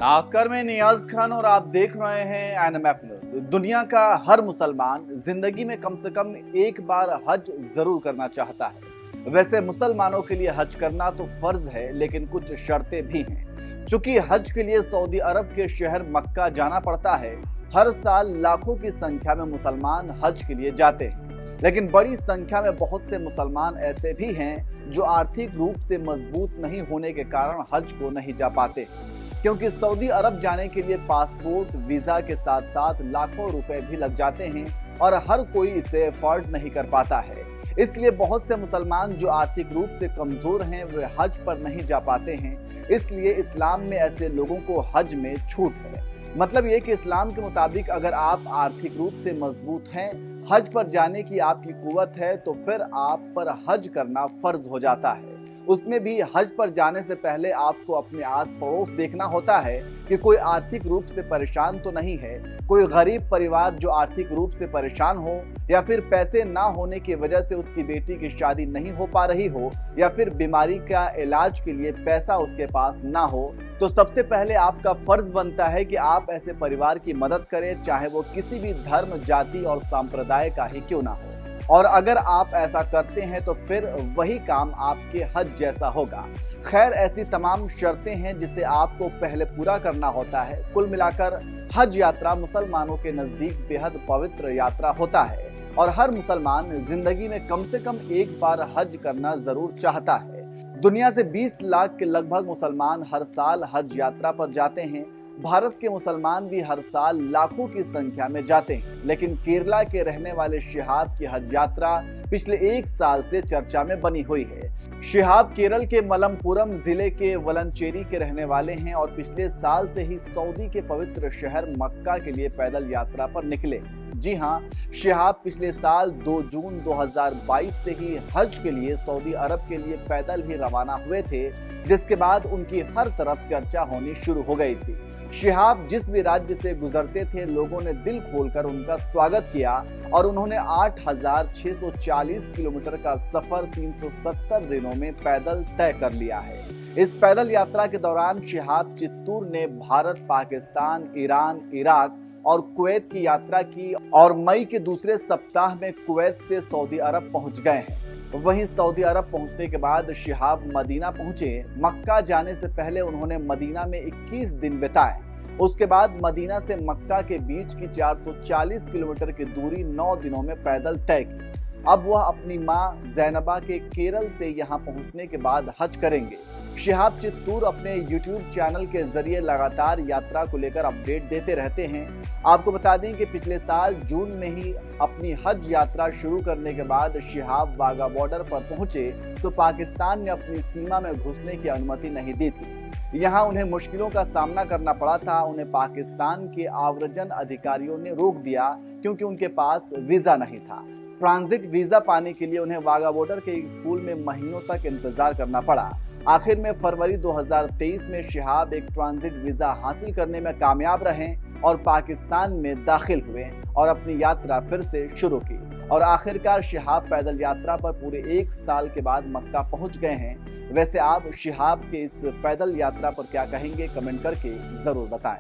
नमस्कार, मैं नियाज खान और आप देख रहे हैं एनएमएफ न्यूज। दुनिया का हर मुसलमान जिंदगी में कम से कम एक बार हज जरूर करना चाहता है। वैसे मुसलमानों के लिए हज करना तो फर्ज है, लेकिन कुछ शर्तें भी हैं। चूंकि हज के लिए सऊदी अरब के शहर मक्का जाना पड़ता है, हर साल लाखों की संख्या में मुसलमान हज के लिए जाते हैं। लेकिन बड़ी संख्या में बहुत से मुसलमान ऐसे भी हैं जो आर्थिक रूप से मजबूत नहीं होने के कारण हज को नहीं जा पाते, क्योंकि सऊदी अरब जाने के लिए पासपोर्ट, वीजा के साथ साथ लाखों रुपए भी लग जाते हैं और हर कोई इसे अफोर्ड नहीं कर पाता है। इसलिए बहुत से मुसलमान जो आर्थिक रूप से कमजोर हैं वे हज पर नहीं जा पाते हैं। इसलिए इस्लाम में ऐसे लोगों को हज में छूट है। मतलब ये कि इस्लाम के मुताबिक अगर आप आर्थिक रूप से मजबूत हैं, हज पर जाने की आपकी कुव्वत है, तो फिर आप पर हज करना फर्ज हो जाता है। उसमें भी हज पर जाने से पहले आपको अपने आस पड़ोस देखना होता है कि कोई आर्थिक रूप से परेशान तो नहीं है, कोई गरीब परिवार जो आर्थिक रूप से परेशान हो, या फिर पैसे ना होने की वजह से उसकी बेटी की शादी नहीं हो पा रही हो, या फिर बीमारी का इलाज के लिए पैसा उसके पास ना हो। तो सबसे पहले आपका फर्ज बनता है कि आप ऐसे परिवार की मदद करें, चाहे वो किसी भी धर्म, जाति और संप्रदाय का ही क्यों ना हो। और अगर आप ऐसा करते हैं तो फिर वही काम आपके हज जैसा होगा। खैर, ऐसी तमाम शर्तें हैं जिसे आपको पहले पूरा करना होता है। कुल मिलाकर हज यात्रा मुसलमानों के नजदीक बेहद पवित्र यात्रा होता है और हर मुसलमान जिंदगी में कम से कम एक बार हज करना जरूर चाहता है। दुनिया से 20 लाख के लगभग मुसलमान हर साल हज यात्रा पर जाते हैं। भारत के मुसलमान भी हर साल लाखों की संख्या में जाते हैं, लेकिन केरला के रहने वाले शिहाब की हज यात्रा पिछले 1 साल से चर्चा में बनी हुई है। शिहाब केरल के मलप्पुरम जिले के वलंचेरी के रहने वाले हैं और पिछले साल से ही सऊदी के पवित्र शहर मक्का के लिए पैदल यात्रा पर निकले। जी हाँ, शिहाब पिछले साल 2 जून 2022 से ही हज के लिए सऊदी अरब के लिए पैदल ही रवाना हुए थे, जिसके बाद उनकी हर तरफ चर्चा होनी शुरू हो गई थी। शिहाब जिस भी राज्य से गुजरते थे, लोगों ने दिल खोलकर उनका स्वागत किया और उन्होंने 8,640 किलोमीटर का सफर 370 दिनों में पैदल तय कर लिया है। इस पैदल यात्रा के दौरान शिहाब चित्तूर ने भारत, पाकिस्तान, ईरान, इराक और कुवैत की यात्रा की और मई के दूसरे सप्ताह में कुवैत से सऊदी अरब पहुंच गए हैं। वहीं सऊदी अरब पहुंचने के बाद शिहाब मदीना पहुंचे। मक्का जाने से पहले उन्होंने मदीना में 21 दिन बिताए। उसके बाद मदीना से मक्का के बीच की 440 किलोमीटर की दूरी 9 दिनों में पैदल तय की। अब वह अपनी मां जैनबा के केरल से यहां पहुंचने के बाद हज करेंगे। शिहाब चित्तूर अपने YouTube चैनल के जरिए लगातार यात्रा को लेकर अपडेट देते रहते हैं। आपको बता दें कि पिछले साल जून में ही अपनी हज यात्रा शुरू करने के बाद शिहाब वाघा बॉर्डर पर पहुंचे तो पाकिस्तान ने अपनी सीमा में घुसने की अनुमति नहीं दी थी। यहाँ उन्हें मुश्किलों का सामना करना पड़ा था। उन्हें पाकिस्तान के आव्रजन अधिकारियों ने रोक दिया क्योंकि उनके पास वीजा नहीं था। ट्रांजिट वीजा पाने के लिए उन्हें वाघा बॉर्डर के स्कूल में महीनों तक इंतजार करना पड़ा। आखिर में फरवरी 2023 में शिहाब एक ट्रांजिट वीजा हासिल करने में कामयाब रहे और पाकिस्तान में दाखिल हुए और अपनी यात्रा फिर से शुरू की। और आखिरकार शिहाब पैदल यात्रा पर पूरे 1 साल के बाद मक्का पहुंच गए हैं। वैसे आप शिहाब के इस पैदल यात्रा पर क्या कहेंगे, कमेंट करके जरूर बताएं।